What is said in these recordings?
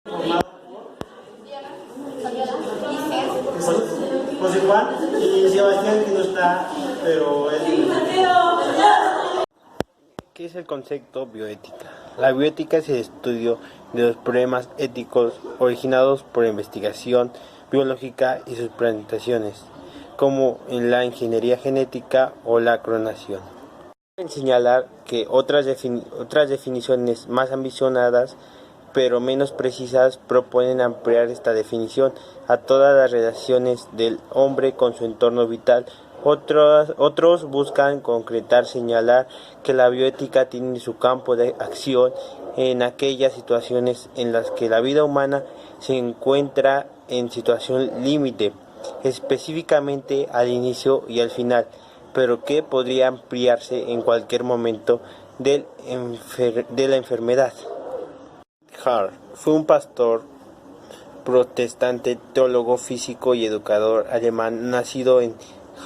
Formado por José Juan y Sebastián, que no está, pero es... ¿Qué es el concepto bioética? La bioética es el estudio de los problemas éticos originados por la investigación biológica y sus presentaciones, como en la ingeniería genética o la clonación. Cabe señalar que otras definiciones más ambicionadas pero menos precisas proponen ampliar esta definición a todas las relaciones del hombre con su entorno vital. Otros buscan concretar, señalar que la bioética tiene su campo de acción en aquellas situaciones en las que la vida humana se encuentra en situación límite, específicamente al inicio y al final, pero que podría ampliarse en cualquier momento de la enfermedad. Hart fue un pastor protestante, teólogo, físico y educador alemán nacido en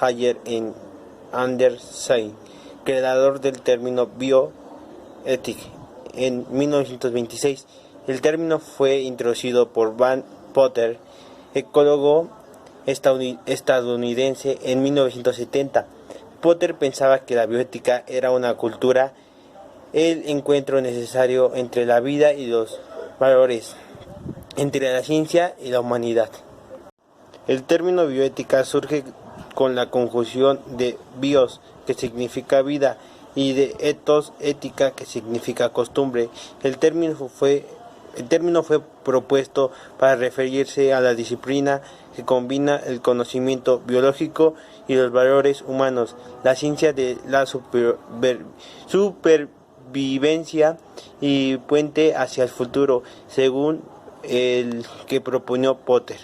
Halle an der Sayn, creador del término bioethik en 1926. El término fue introducido por Van Potter, ecólogo estadounidense, en 1970. Potter pensaba que la bioética era una cultura, el encuentro necesario entre la vida y los valores, entre la ciencia y la humanidad. El término bioética surge con la conjunción de bios, que significa vida, y de ethos, ética, que significa costumbre. El término fue propuesto para referirse a la disciplina que combina el conocimiento biológico y los valores humanos, la ciencia de la supervivencia y puente hacia el futuro, según el que proponió Potter.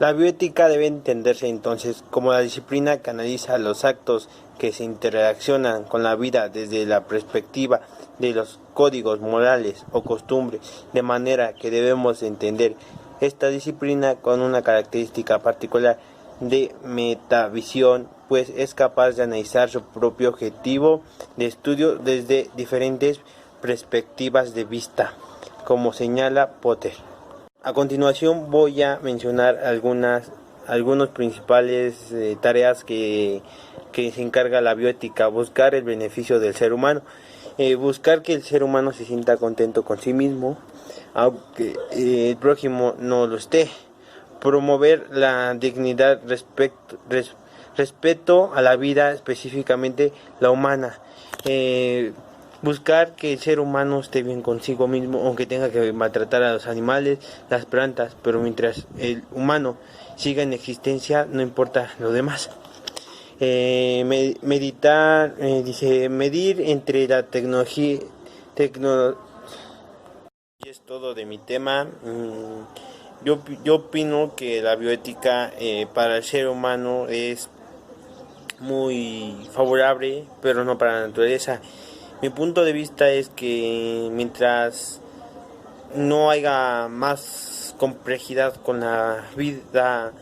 La bioética debe entenderse entonces como la disciplina que analiza los actos que se interrelacionan con la vida desde la perspectiva de los códigos morales o costumbres, de manera que debemos entender esta disciplina con una característica particular de metavisión, pues es capaz de analizar su propio objetivo de estudio desde diferentes perspectivas de vista, como señala Potter. A continuación voy a mencionar algunos principales tareas que se encarga la bioética: buscar el beneficio del ser humano, buscar que el ser humano se sienta contento con sí mismo, aunque el prójimo no lo esté, promover la dignidad, respeto a la vida, específicamente la humana, buscar que el ser humano esté bien consigo mismo, aunque tenga que maltratar a los animales, las plantas, pero mientras el humano siga en existencia, no importa lo demás. Meditar, medir entre la tecnología. Y es todo de mi tema. Yo opino que la bioética para el ser humano es muy favorable, pero no para la naturaleza. Mi punto de vista es que mientras no haya más complejidad con la vida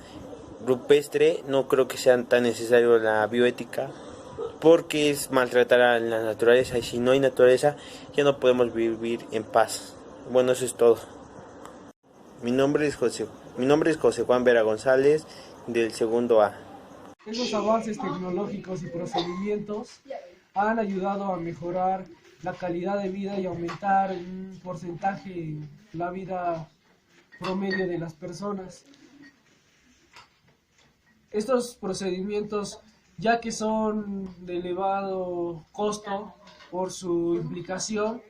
rupestre, no creo que sea tan necesario la bioética, porque es maltratar a la naturaleza, y si no hay naturaleza ya no podemos vivir en paz. Bueno, eso es todo. Mi nombre es José Juan Vera González, del segundo A. Esos avances tecnológicos y procedimientos han ayudado a mejorar la calidad de vida y aumentar un porcentaje en la vida promedio de las personas. Estos procedimientos, ya que son de elevado costo por su implicación,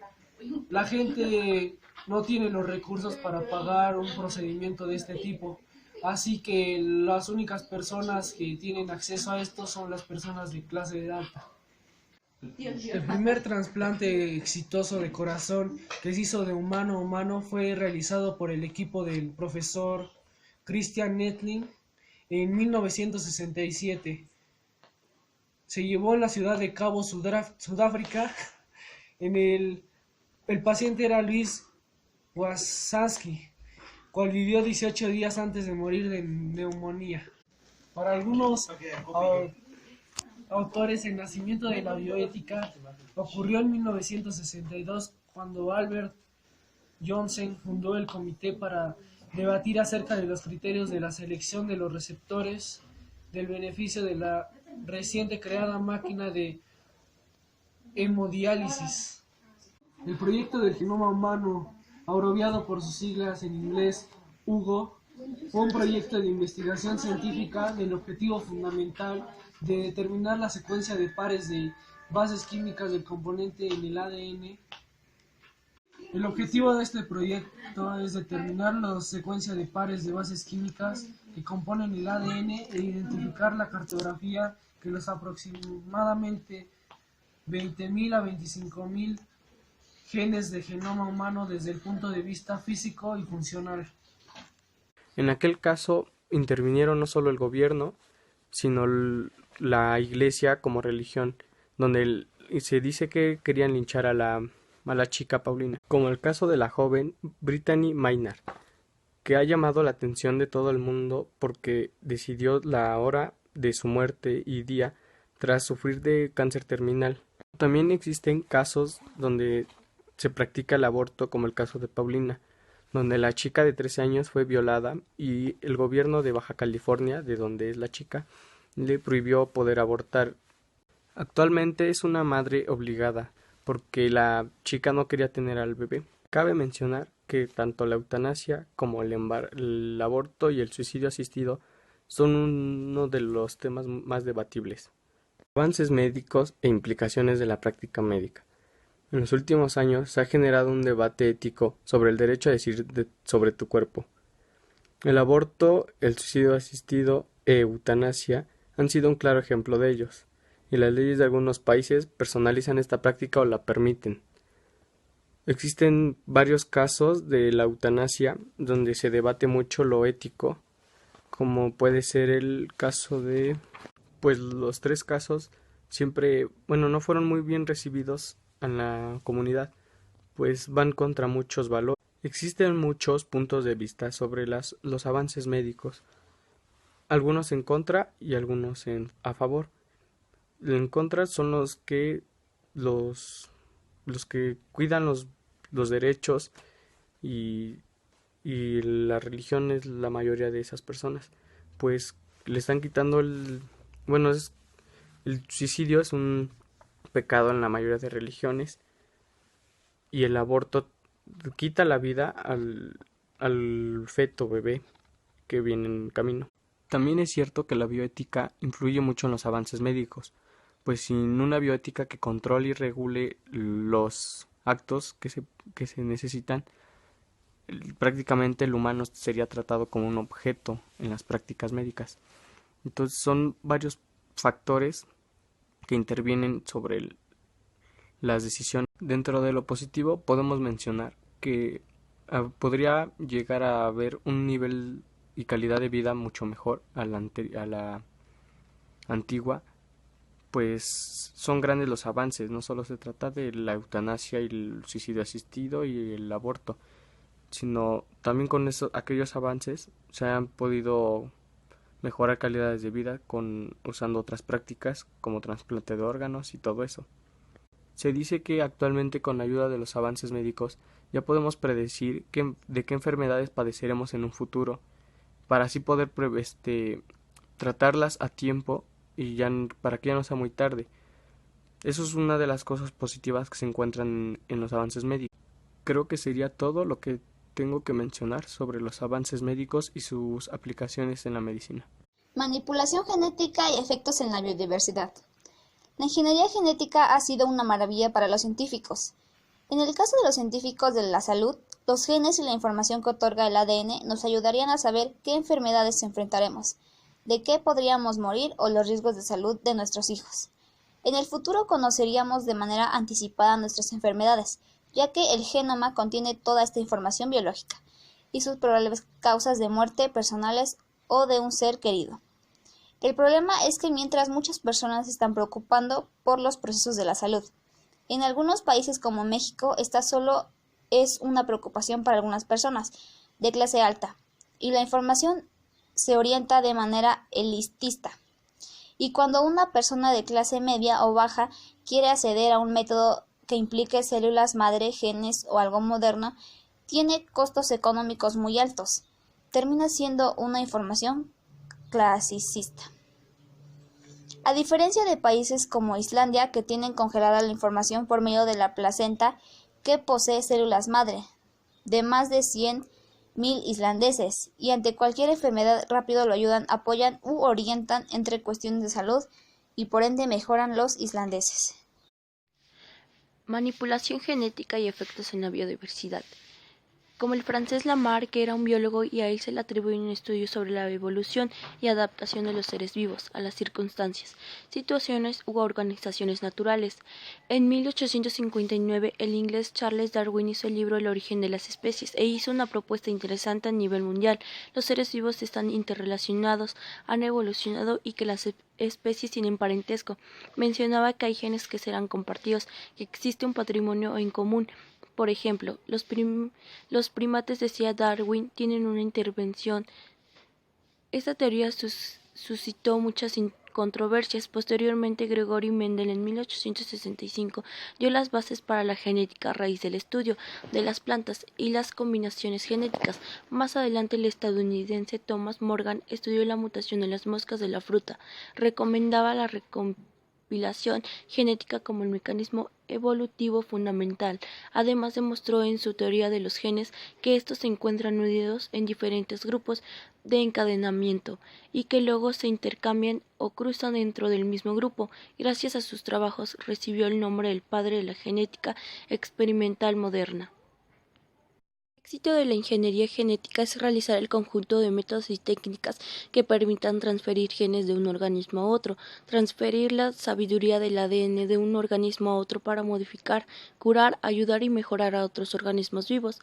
la gente no tiene los recursos para pagar un procedimiento de este tipo. Así que las únicas personas que tienen acceso a esto son las personas de clase alta. El primer trasplante exitoso de corazón que se hizo de humano a humano fue realizado por el equipo del profesor Christian Nettling en 1967. Se llevó en la ciudad de Cabo, Sudáfrica. El paciente era Luis Wasaski, cual vivió 18 días antes de morir de neumonía. Para algunos autores, el nacimiento de la bioética ocurrió en 1962, cuando Albert Johnson fundó el comité para debatir acerca de los criterios de la selección de los receptores del beneficio de la reciente creada máquina de hemodiálisis. El proyecto del genoma humano, abreviado por sus siglas en inglés HUGO, fue un proyecto de investigación científica del objetivo fundamental de determinar la secuencia de pares de bases químicas del componente en el ADN. El objetivo de este proyecto es determinar la secuencia de pares de bases químicas que componen el ADN e identificar la cartografía que los aproximadamente 20.000 a 25.000 genes de genoma humano desde el punto de vista físico y funcional. En aquel caso intervinieron no solo el gobierno, sino la iglesia como religión, donde se dice que querían linchar a la chica Paulina, como el caso de la joven Brittany Maynard, que ha llamado la atención de todo el mundo porque decidió la hora de su muerte y día tras sufrir de cáncer terminal. También existen casos donde se practica el aborto, como el caso de Paulina, donde la chica de 13 años fue violada y el gobierno de Baja California, de donde es la chica, le prohibió poder abortar. Actualmente es una madre obligada, porque la chica no quería tener al bebé. Cabe mencionar que tanto la eutanasia como el aborto y el suicidio asistido son uno de los temas más debatibles. Avances médicos e implicaciones de la práctica médica. En los últimos años se ha generado un debate ético sobre el derecho a decidir sobre tu cuerpo. El aborto, el suicidio asistido e eutanasia han sido un claro ejemplo de ellos, y las leyes de algunos países personalizan esta práctica o la permiten. Existen varios casos de la eutanasia donde se debate mucho lo ético, como puede ser el caso de, pues los tres casos siempre, no fueron muy bien recibidos en la comunidad, pues van contra muchos valores. Existen muchos puntos de vista sobre los avances médicos, algunos en contra y algunos a favor. En contra son los que cuidan los derechos y la religión es la mayoría de esas personas, pues le están quitando el suicidio es un pecado en la mayoría de religiones y el aborto quita la vida al feto bebé que viene en camino. También es cierto que la bioética influye mucho en los avances médicos, pues sin una bioética que controle y regule los actos que se necesitan, prácticamente el humano sería tratado como un objeto en las prácticas médicas. Entonces son varios factores que intervienen sobre las decisiones. Dentro de lo positivo podemos mencionar que podría llegar a haber un nivel y calidad de vida mucho mejor a la antigua, pues son grandes los avances. No solo se trata de la eutanasia y el suicidio asistido y el aborto, sino también con aquellos avances se han podido mejorar calidades de vida usando otras prácticas como trasplante de órganos y todo eso. Se dice que actualmente con la ayuda de los avances médicos ya podemos predecir de qué enfermedades padeceremos en un futuro, para así poder tratarlas a tiempo y para que ya no sea muy tarde. Eso es una de las cosas positivas que se encuentran en los avances médicos. Creo que sería todo lo que tengo que mencionar sobre los avances médicos y sus aplicaciones en la medicina. Manipulación genética y efectos en la biodiversidad. La ingeniería genética ha sido una maravilla para los científicos. En el caso de los científicos de la salud, los genes y la información que otorga el ADN nos ayudarían a saber qué enfermedades enfrentaremos, de qué podríamos morir o los riesgos de salud de nuestros hijos. En el futuro conoceríamos de manera anticipada nuestras enfermedades, ya que el genoma contiene toda esta información biológica y sus probables causas de muerte personales o de un ser querido. El problema es que mientras muchas personas se están preocupando por los procesos de la salud, en algunos países como México esta solo es una preocupación para algunas personas de clase alta y la información se orienta de manera elitista. Y cuando una persona de clase media o baja quiere acceder a un método que implique células madre, genes o algo moderno, tiene costos económicos muy altos. Termina siendo una información clasicista. A diferencia de países como Islandia, que tienen congelada la información por medio de la placenta que posee células madre, de más de 100.000 islandeses, y ante cualquier enfermedad rápido lo ayudan, apoyan u orientan entre cuestiones de salud y por ende mejoran los islandeses. Manipulación genética y efectos en la biodiversidad. Como el francés Lamarck, que era un biólogo y a él se le atribuye un estudio sobre la evolución y adaptación de los seres vivos a las circunstancias, situaciones u organizaciones naturales. En 1859, el inglés Charles Darwin hizo el libro El origen de las especies e hizo una propuesta interesante a nivel mundial. Los seres vivos están interrelacionados, han evolucionado y que las especies tienen parentesco. Mencionaba que hay genes que serán compartidos, que existe un patrimonio en común. Por ejemplo, los primates, decía Darwin, tienen una intervención. Esta teoría suscitó muchas controversias. Posteriormente, Gregory Mendel en 1865 dio las bases para la genética a raíz del estudio de las plantas y las combinaciones genéticas. Más adelante, el estadounidense Thomas Morgan estudió la mutación en las moscas de la fruta. Recomendaba la recompilación genética como el mecanismo evolutivo fundamental. Además, demostró en su teoría de los genes que estos se encuentran unidos en diferentes grupos de encadenamiento y que luego se intercambian o cruzan dentro del mismo grupo. Gracias a sus trabajos recibió el nombre del padre de la genética experimental moderna. El éxito de la ingeniería genética es realizar el conjunto de métodos y técnicas que permitan transferir genes de un organismo a otro, transferir la sabiduría del ADN de un organismo a otro para modificar, curar, ayudar y mejorar a otros organismos vivos.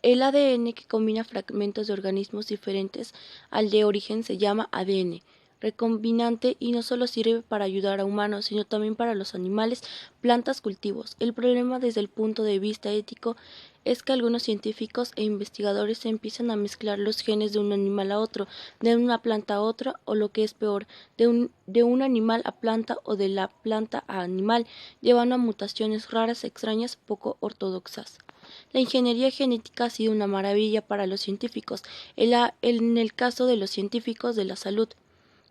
El ADN, que combina fragmentos de organismos diferentes al de origen, se llama ADN recombinante y no solo sirve para ayudar a humanos, sino también para los animales, plantas, cultivos. El problema desde el punto de vista ético es que algunos científicos e investigadores empiezan a mezclar los genes de un animal a otro, de una planta a otra, o lo que es peor, de un animal a planta o de la planta a animal, llevando a mutaciones raras, extrañas, poco ortodoxas. La ingeniería genética ha sido una maravilla para los científicos, en el caso de los científicos de la salud.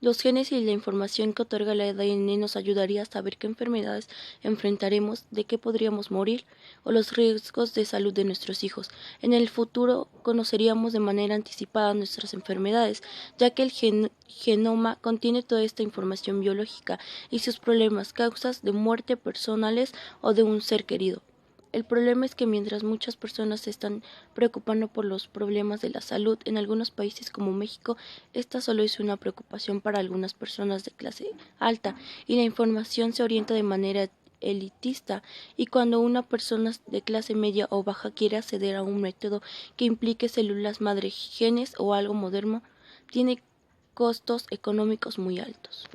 Los genes y la información que otorga el ADN nos ayudaría a saber qué enfermedades enfrentaremos, de qué podríamos morir o los riesgos de salud de nuestros hijos. En el futuro conoceríamos de manera anticipada nuestras enfermedades, ya que el genoma contiene toda esta información biológica y sus problemas, causas de muerte personales o de un ser querido. El problema es que mientras muchas personas se están preocupando por los problemas de la salud, en algunos países como México, esta solo es una preocupación para algunas personas de clase alta y la información se orienta de manera elitista, y cuando una persona de clase media o baja quiere acceder a un método que implique células madre, genes o algo moderno, tiene costos económicos muy altos.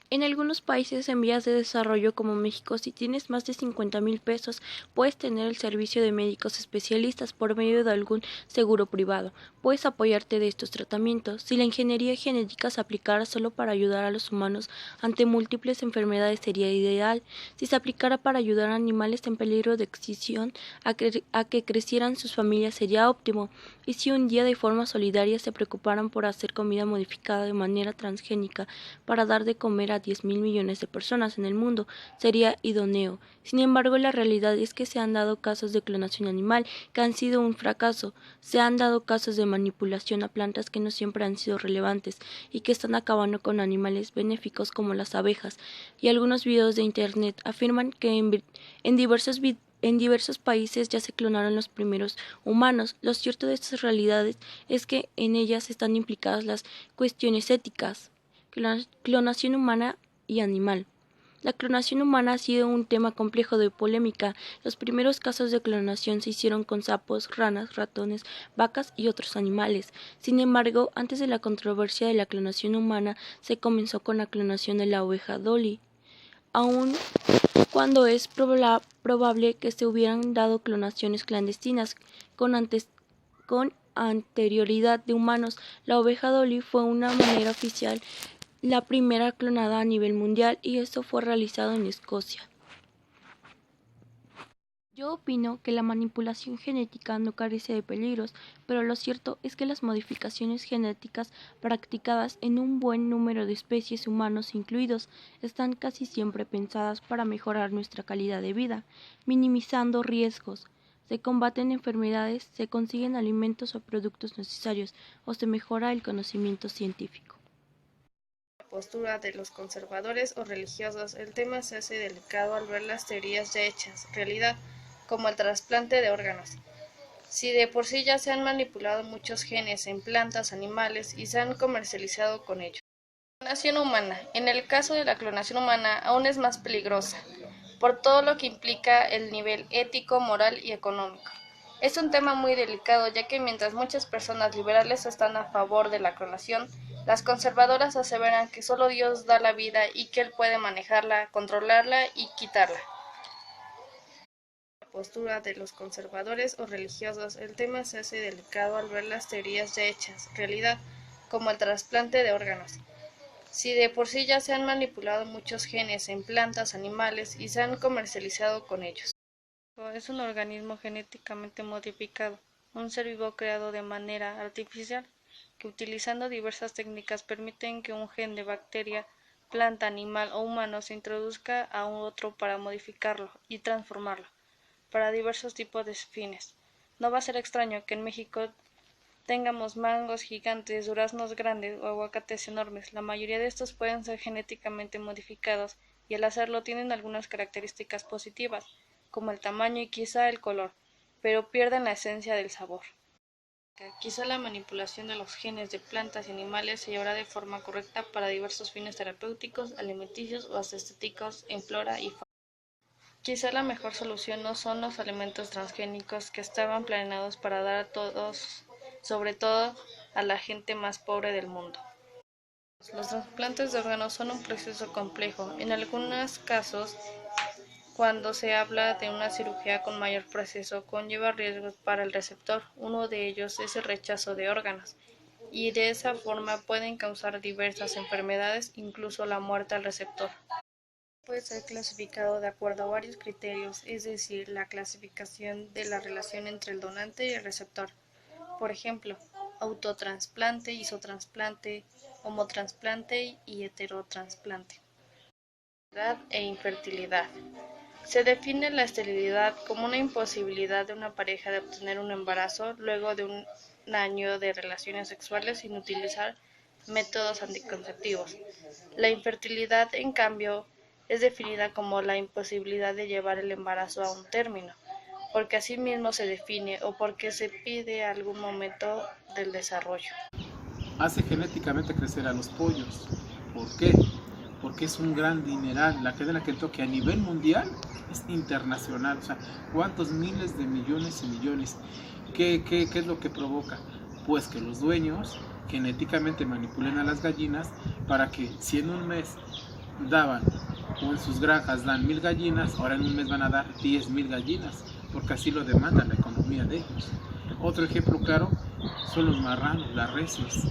En algunos países en vías de desarrollo como México, si tienes más de 50,000 pesos, puedes tener el servicio de médicos especialistas por medio de algún seguro privado. Puedes apoyarte de estos tratamientos. Si la ingeniería genética se aplicara solo para ayudar a los humanos ante múltiples enfermedades sería ideal. Si se aplicara para ayudar a animales en peligro de extinción a que crecieran sus familias sería óptimo. Y si un día de forma solidaria se preocuparan por hacer comida modificada de manera transgénica para dar de comer a 10,000 millones de personas en el mundo, sería idóneo. Sin embargo, la realidad es que se han dado casos de clonación animal que han sido un fracaso. Se han dado casos de manipulación a plantas que no siempre han sido relevantes y que están acabando con animales benéficos como las abejas. Y algunos videos de internet afirman que en diversos países ya se clonaron los primeros humanos. Lo cierto de estas realidades es que en ellas están implicadas las cuestiones éticas. Clonación humana y animal. La clonación humana ha sido un tema complejo de polémica. Los primeros casos de clonación se hicieron con sapos, ranas, ratones, vacas y otros animales. Sin embargo, antes de la controversia de la clonación humana, se comenzó con la clonación de la oveja Dolly. Aun cuando es probable que se hubieran dado clonaciones clandestinas con anterioridad de humanos, la oveja Dolly fue una manera oficial la primera clonada a nivel mundial, y esto fue realizado en Escocia. Yo opino que la manipulación genética no carece de peligros, pero lo cierto es que las modificaciones genéticas practicadas en un buen número de especies, humanos incluidos, están casi siempre pensadas para mejorar nuestra calidad de vida, minimizando riesgos. Se combaten enfermedades, se consiguen alimentos o productos necesarios, o se mejora el conocimiento científico. Postura de los conservadores o religiosos, el tema se hace delicado al ver las teorías ya hechas realidad, como el trasplante de órganos. Si de por sí ya se han manipulado muchos genes en plantas, animales y se han comercializado con ellos. Clonación humana. En el caso de la clonación humana aún es más peligrosa, por todo lo que implica el nivel ético, moral y económico. Es un tema muy delicado, ya que mientras muchas personas liberales están a favor de la clonación, las conservadoras aseveran que solo Dios da la vida y que Él puede manejarla, controlarla y quitarla. Postura de los conservadores o religiosos, el tema se hace delicado al ver las teorías ya hechas realidad, como el trasplante de órganos. Si de por sí ya se han manipulado muchos genes en plantas, animales y se han comercializado con ellos. Es un organismo genéticamente modificado, un ser vivo creado de manera artificial, que utilizando diversas técnicas permiten que un gen de bacteria, planta, animal o humano se introduzca a un otro para modificarlo y transformarlo para diversos tipos de fines. No va a ser extraño que en México tengamos mangos gigantes, duraznos grandes o aguacates enormes. La mayoría de estos pueden ser genéticamente modificados y al hacerlo tienen algunas características positivas, como el tamaño y quizá el color, pero pierden la esencia del sabor. Quizá la manipulación de los genes de plantas y animales se llevará de forma correcta para diversos fines terapéuticos, alimenticios o hasta estéticos en flora y fauna. Quizá la mejor solución no son los alimentos transgénicos que estaban planeados para dar a todos, sobre todo a la gente más pobre del mundo. Los trasplantes de órganos son un proceso complejo. En algunos casos, cuando se habla de una cirugía con mayor proceso, conlleva riesgos para el receptor. Uno de ellos es el rechazo de órganos, y de esa forma pueden causar diversas enfermedades, incluso la muerte al receptor. Puede ser clasificado de acuerdo a varios criterios, es decir, la clasificación de la relación entre el donante y el receptor. Por ejemplo, autotrasplante, isotrasplante, homotrasplante y heterotrasplante. Esterilidad e infertilidad. Se define la esterilidad como una imposibilidad de una pareja de obtener un embarazo luego de un año de relaciones sexuales sin utilizar métodos anticonceptivos. La infertilidad, en cambio, es definida como la imposibilidad de llevar el embarazo a un término, porque así mismo se define o porque se pide algún momento del desarrollo. Hace genéticamente crecer a los pollos. ¿Por qué? Porque es un gran dineral. La cadena Kentucky a nivel mundial es internacional. O sea, ¿cuántos miles de millones y millones? ¿Qué es lo que provoca? Pues que los dueños genéticamente manipulen a las gallinas para que si en un mes daban o en sus granjas dan 1000 gallinas, ahora en un mes van a dar 10.000 gallinas, porque así lo demanda la economía de ellos. Otro ejemplo claro son los marranos, las reses.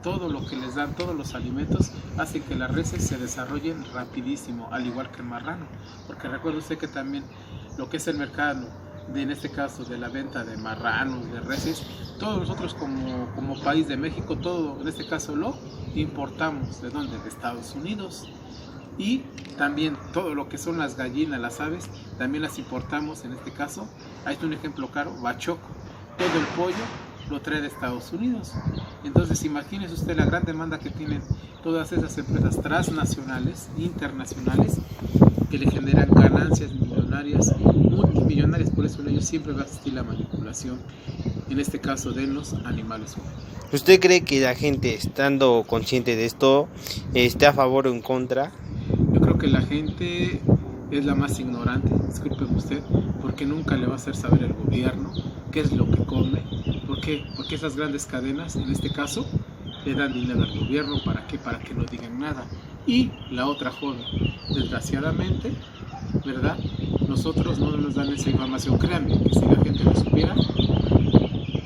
Todo lo que les dan, todos los alimentos, hace que las reses se desarrollen rapidísimo, al igual que el marrano. Porque recuerde usted que también lo que es el mercado, en este caso de la venta de marranos, de reses, todos nosotros como país de México, todo en este caso lo importamos. ¿De dónde? De Estados Unidos. Y también todo lo que son las gallinas, las aves, también las importamos, en este caso, ahí está un ejemplo claro, bachoco. Todo el pollo lo trae de Estados Unidos. Entonces imagínese usted la gran demanda que tienen todas esas empresas transnacionales, internacionales, que le generan ganancias millonarias, multimillonarias. Por eso en ellos siempre va a existir la manipulación, en este caso de los animales humanos. ¿Usted cree que la gente, estando consciente de esto, esté a favor o en contra? Yo creo que la gente es la más ignorante, discúlpeme usted, porque nunca le va a hacer saber el gobierno qué es lo que come. ¿Por qué? Porque esas grandes cadenas, en este caso, le dan dinero al gobierno. ¿Para qué? Para que no digan nada. Y la otra joven, desgraciadamente, ¿verdad? Nosotros no nos dan esa información. Créanme que si la gente lo supiera,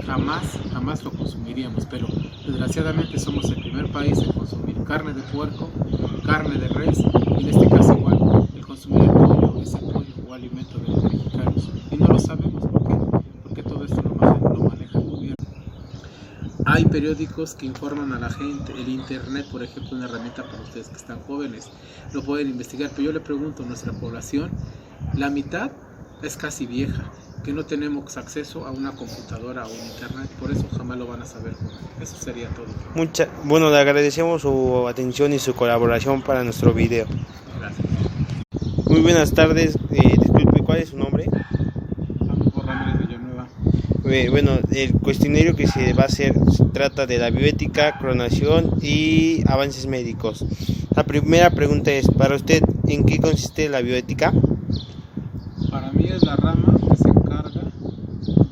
jamás lo consumiríamos. Pero desgraciadamente somos el primer país en consumir carne de puerco, carne de res, y en este caso igual, el consumir el pollo, ese pollo igual alimento de los mexicanos. Y no lo sabemos, ¿por qué? Porque todo esto lo maneja el gobierno. Hay periódicos que informan a la gente, el internet, por ejemplo, una herramienta para ustedes que están jóvenes, lo pueden investigar, pero yo le pregunto a nuestra población, la mitad es casi vieja, que no tenemos acceso a una computadora o un internet, por eso jamás lo van a saber. Eso sería todo. Bueno, le agradecemos su atención y su colaboración para nuestro video. Gracias. Muy buenas tardes, disculpe, ¿cuál es su nombre? Amigo Ramírez Villanueva. Bueno, el cuestionario que se va a hacer se trata de la bioética, clonación y avances médicos. La primera pregunta es, para usted, ¿en qué consiste la bioética? Para mí es la rama que se encarga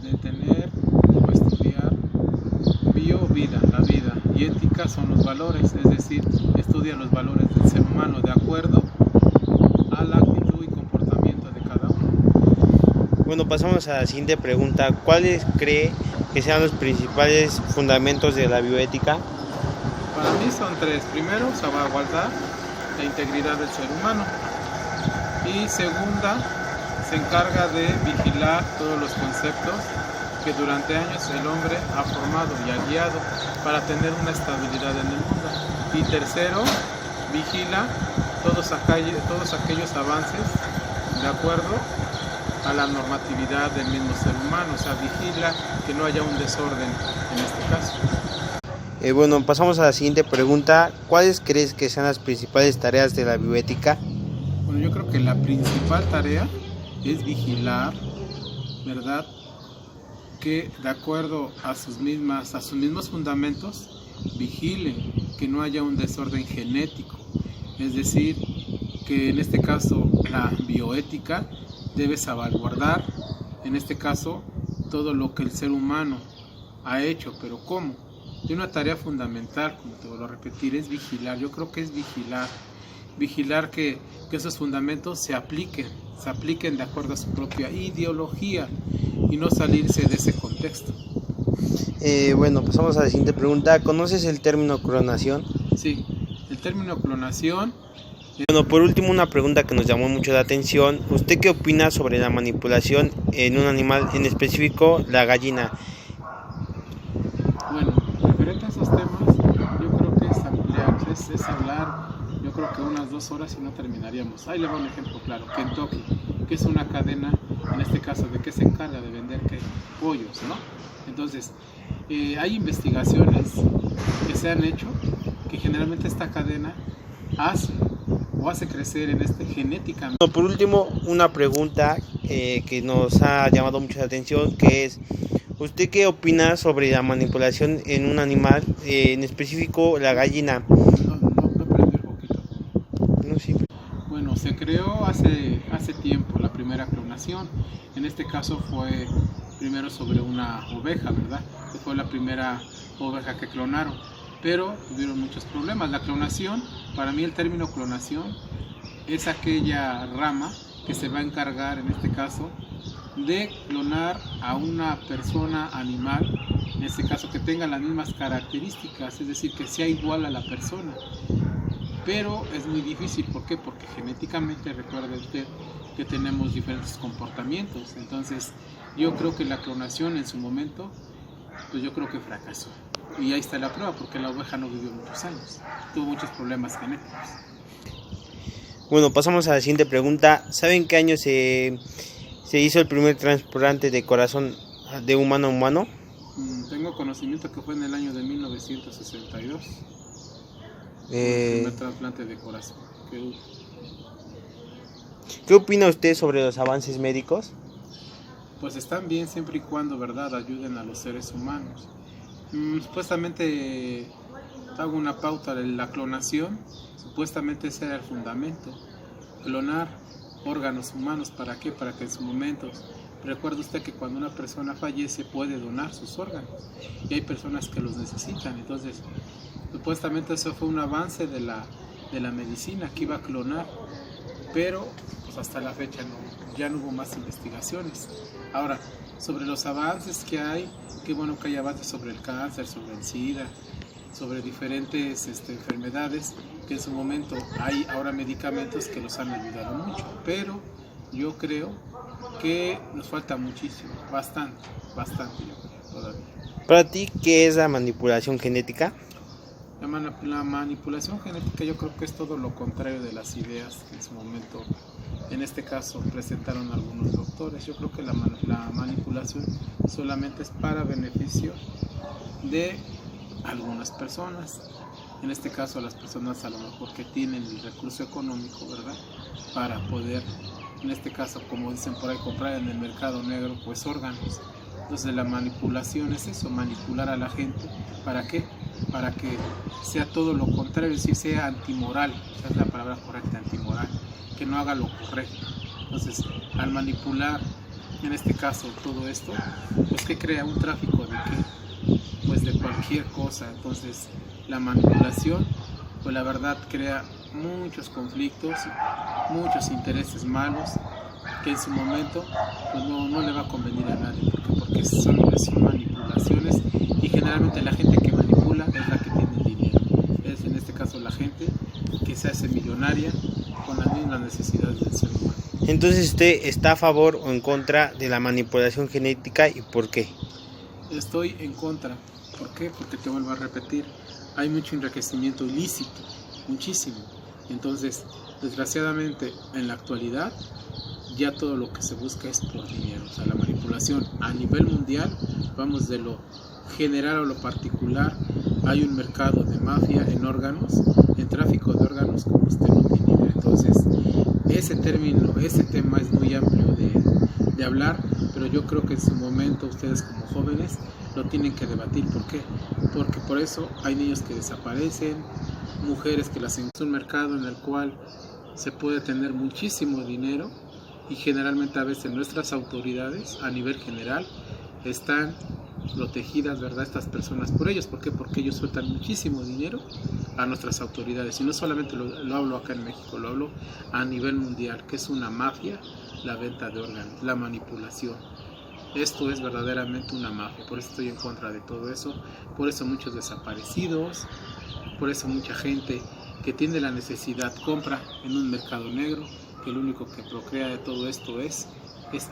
de tener o estudiar vida, la vida, y ética son los valores, es decir, estudia los valores del ser humano de acuerdo a la actitud y comportamiento de cada uno. Bueno, pasamos a la siguiente pregunta. ¿Cuáles cree que sean los principales fundamentos de la bioética? Para mí son tres. Primero, salvaguardar la integridad del ser humano. Y segunda, se encarga de vigilar todos los conceptos que durante años el hombre ha formado y ha guiado para tener una estabilidad en el mundo. Y tercero, vigila todos aquellos avances de acuerdo a la normatividad del mismo ser humano, o sea, vigila que no haya un desorden en este caso. Bueno, pasamos a la siguiente pregunta. ¿Cuáles crees que sean las principales tareas de la bioética? Bueno, yo creo que la principal tarea es vigilar, ¿verdad?, que de acuerdo a sus mismos fundamentos, vigilen que no haya un desorden genético. Es decir, que en este caso la bioética debe salvaguardar, en este caso, todo lo que el ser humano ha hecho, pero ¿cómo? Y una tarea fundamental, como te vuelvo a repetir, es vigilar. Yo creo que es vigilar que esos fundamentos se apliquen de acuerdo a su propia ideología y no salirse de ese contexto. Bueno, pasamos a la siguiente pregunta. ¿Conoces el término clonación? Sí, el término clonación. Bueno, por último, una pregunta que nos llamó mucho la atención. ¿Usted qué opina sobre la manipulación en un animal, en específico la gallina? Bueno, referente a esos temas, yo creo que es ampliar, es hablar, yo creo que unas 2 horas y no terminaríamos. Ahí le voy un ejemplo claro, Kentucky, que es una cadena, en este caso, ¿de qué se encarga? De vender pollos, ¿no? Entonces, hay investigaciones que se han hecho que generalmente esta cadena hace crecer genéticamente. Bueno, por último, una pregunta que nos ha llamado mucho la atención, que es, ¿usted qué opina sobre la manipulación en un animal, en específico la gallina? No prendí el poquito. No, sí. Bueno, se creó hace tiempo la primera clonación. En este caso fue primero sobre una oveja, ¿verdad? Que fue la primera oveja que clonaron. Pero tuvieron muchos problemas. La clonación, para mí el término clonación es aquella rama que se va a encargar, en este caso, de clonar a una persona animal, en este caso que tenga las mismas características, es decir, que sea igual a la persona. Pero es muy difícil, ¿por qué? Porque genéticamente, recuerde usted que tenemos diferentes comportamientos. Entonces, yo creo que la clonación en su momento, pues yo creo que fracasó. Y ahí está la prueba, porque la oveja no vivió muchos años, tuvo muchos problemas genéticos. Bueno, pasamos a la siguiente pregunta. ¿Saben qué año se hizo el primer trasplante de corazón de humano a humano? Tengo conocimiento que fue en el año de 1962. El primer trasplante de corazón que hubo. ¿Qué opina usted sobre los avances médicos? Pues están bien siempre y cuando, ¿verdad?, ayuden a los seres humanos. Supuestamente hago una pauta de la clonación. Supuestamente ese era el fundamento, clonar órganos humanos. ¿Para qué? Para que en su momento, recuerde usted que cuando una persona fallece puede donar sus órganos y hay personas que los necesitan. Entonces, supuestamente eso fue un avance de la medicina que iba a clonar, pero pues hasta la fecha ya no hubo más investigaciones. Ahora, sobre los avances que hay, qué bueno que hay avances sobre el cáncer, sobre el SIDA, sobre diferentes enfermedades, que en su momento hay ahora medicamentos que los han ayudado mucho, pero yo creo que nos falta muchísimo, bastante yo creo, todavía. Para ti, ¿qué es la manipulación genética? La manipulación genética yo creo que es todo lo contrario de las ideas que en su momento, en este caso, presentaron algunos doctores. Yo creo que la manipulación solamente es para beneficio de algunas personas. En este caso, las personas a lo mejor que tienen el recurso económico, ¿verdad? Para poder, en este caso, como dicen por ahí, comprar en el mercado negro, pues órganos. Entonces la manipulación es eso, manipular a la gente. ¿Para qué? Para que sea todo lo contrario, es decir, sea antimoral, esa es la palabra correcta, antimoral, que no haga lo correcto. Entonces, al manipular, en este caso, todo esto, pues que crea un tráfico de qué, pues de cualquier cosa. Entonces, la manipulación, pues la verdad crea muchos conflictos, muchos intereses malos, que en su momento pues no le va a convenir a nadie, porque son manipulaciones, y generalmente la gente que manipula es la que tiene dinero, es en este caso la gente que se hace millonaria con las mismas necesidades del ser humano. Entonces, ¿usted está a favor o en contra de la manipulación genética y por qué? Estoy en contra. ¿Por qué? Porque te vuelvo a repetir, hay mucho enriquecimiento ilícito, muchísimo. Entonces, desgraciadamente, en la actualidad, ya todo lo que se busca es por dinero. O sea, la manipulación a nivel mundial, vamos de lo general a lo particular, hay un mercado de mafia en órganos, en tráfico de órganos como usted no tiene idea. Entonces, ese tema es muy amplio de hablar, pero yo creo que en su momento ustedes como jóvenes lo tienen que debatir. ¿Por qué? Porque por eso hay niños que desaparecen, mujeres que las es un mercado en el cual se puede tener muchísimo dinero, y generalmente a veces nuestras autoridades a nivel general están protegidas, ¿verdad? Estas personas por ellos. ¿Por qué? Porque ellos sueltan muchísimo dinero a nuestras autoridades, y no solamente lo hablo acá en México, lo hablo a nivel mundial, que es una mafia la venta de órganos, la manipulación. Esto es verdaderamente una mafia, por eso estoy en contra de todo eso, por eso muchos desaparecidos, por eso mucha gente que tiene la necesidad compra en un mercado negro, que lo único que procrea de todo esto es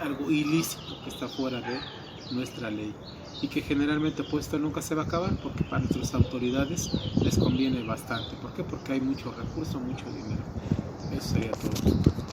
algo ilícito que está fuera de nuestra ley, y que generalmente pues esto nunca se va a acabar, porque para nuestras autoridades les conviene bastante. ¿Por qué? Porque hay mucho recurso, mucho dinero. Eso sería todo.